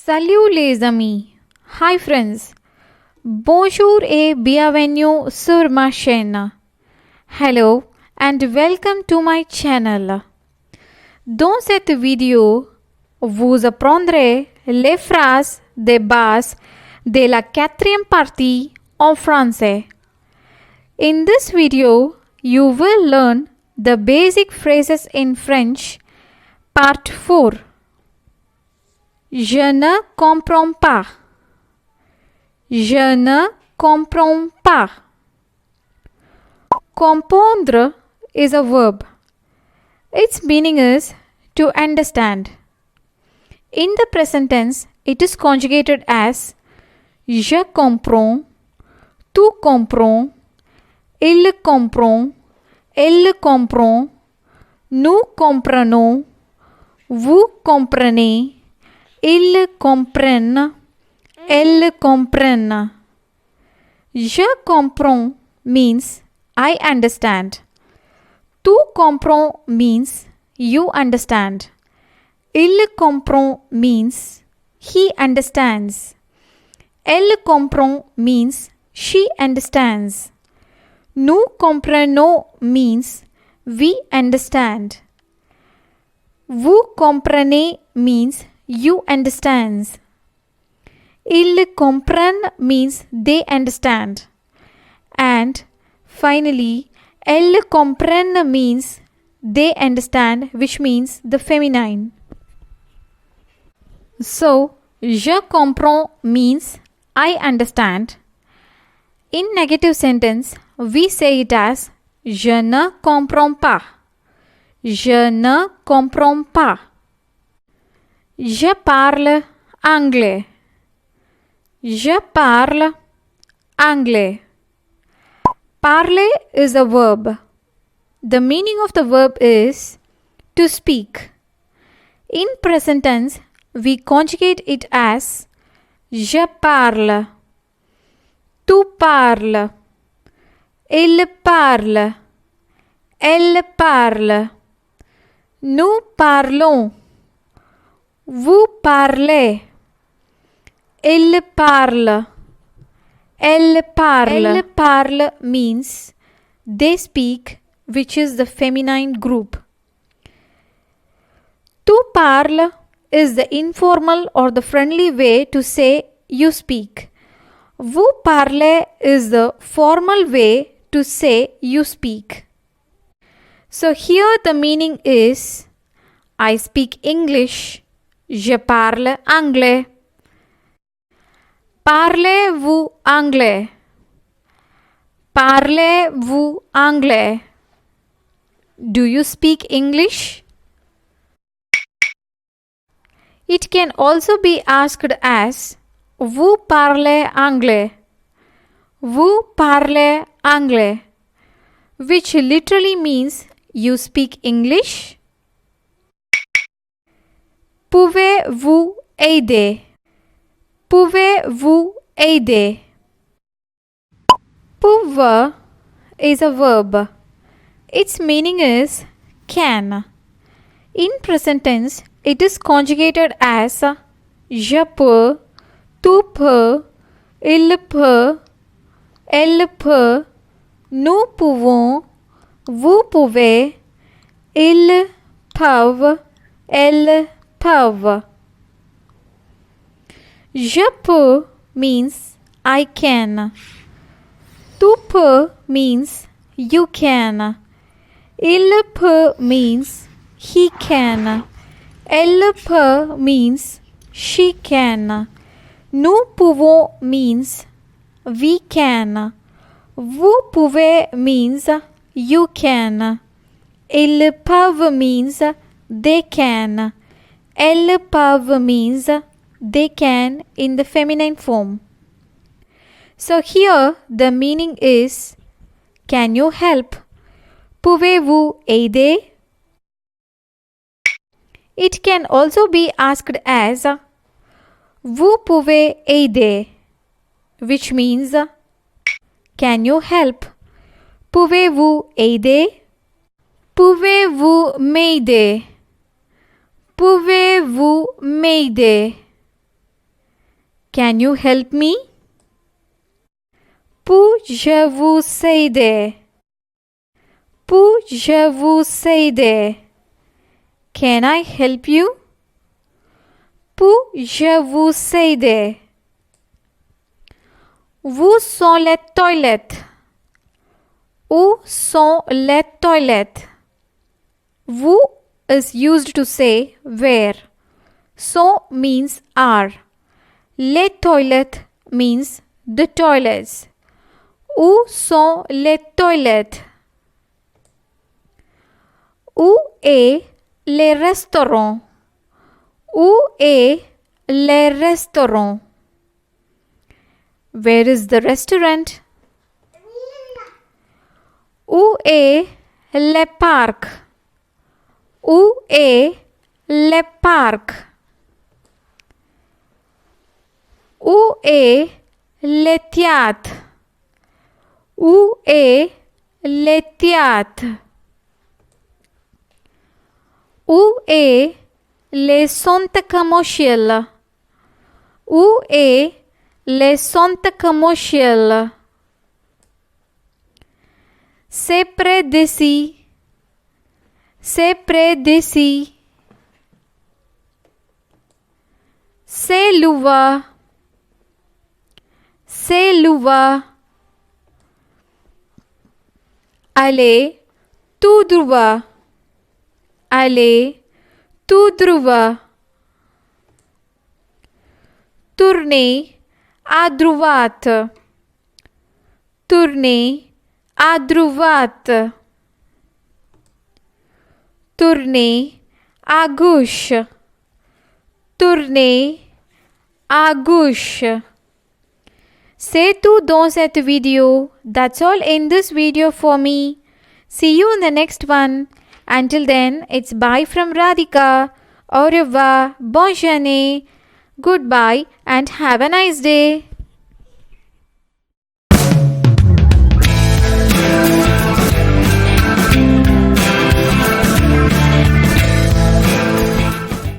Salut les amis. Hi friends. Bonjour et bienvenue sur ma chaîne. Hello and welcome to my channel. Dans cette vidéo, vous apprendrez les phrases de base de la quatrième partie en français. In this video, you will learn the basic phrases in French, part 4. Je ne comprends pas. Je ne comprends pas. Comprendre is a verb. Its meaning is to understand. In the present tense, it is conjugated as je comprends, tu comprends, il comprend, elle comprend, nous comprenons, vous comprenez, ils comprennent, elles comprennent. Je comprends means I understand. Tu comprends means you understand. Il comprend means he understands. Elle comprend means she understands. Nous comprenons means we understand. Vous comprenez means you understands. Ils comprennent means they understand. And finally, elles comprennent means they understand, which means the feminine. So, je comprends means I understand. In negative sentence, we say it as je ne comprends pas. Je ne comprends pas. Je parle anglais. Je parle anglais. Parler is a verb. The meaning of the verb is to speak. In present tense, we conjugate it as je parle. Tu parles. Il parle. Elle parle. Nous parlons. Vous parlez. Il parle. Elle parle. Elle parle means they speak, which is the feminine group. Tu parles is the informal or the friendly way to say you speak. Vous parlez is the formal way to say you speak. So here the meaning is I speak English. Je parle anglais. Parlez-vous anglais? Parlez-vous anglais? Do you speak English? It can also be asked as vous parlez anglais? Vous parlez anglais? Which literally means you speak English? Pouvez-vous aider? Pouvez-vous aider? Pouvoir is a verb. Its meaning is can. In present tense, it is conjugated as je peux, tu peux, il peut, elle peut, nous pouvons, vous pouvez, ils peuvent, elles peuvent. Je peux means I can. Tu peux means you can. Il peut means he can. Elle peut means she can. Nous pouvons means we can. Vous pouvez means you can. Ils peuvent means they can. Elles peuvent means they can in the feminine form. So here the meaning is can you help? Pouvez-vous aider? It can also be asked as vous pouvez aider, which means can you help? Pouvez-vous aider? Pouvez-vous m'aider? Pouvez-vous m'aider? Can you help me? Pouvez-vous aider? Pouvez-vous aider? Can I help you? Pouvez-vous aider? Où sont les toilettes? Où sont les toilettes? Où is used to say where. Sont means are. Les toilettes means the toilets. Où sont les toilettes? Où est les restaurants? Où est les restaurants? Where is the restaurant? Où est le parc? Où est le parc? Où est le théâtre? Où est le théâtre? Où est le centre commercial? Où est le centre commercial? C'est près d'ici. C'est près d'ici. C'est loin. C'est loin. Allez, tout droit. Allez, tout droit. Tournez à droite. Tournez à droite. Tournez à gauche. Tournez à gauche. C'est tout dans cette vidéo. That's all in this video for me. See you in the next one. Until then, it's bye from Radhika. Au revoir, bonne journée, goodbye and have a nice day.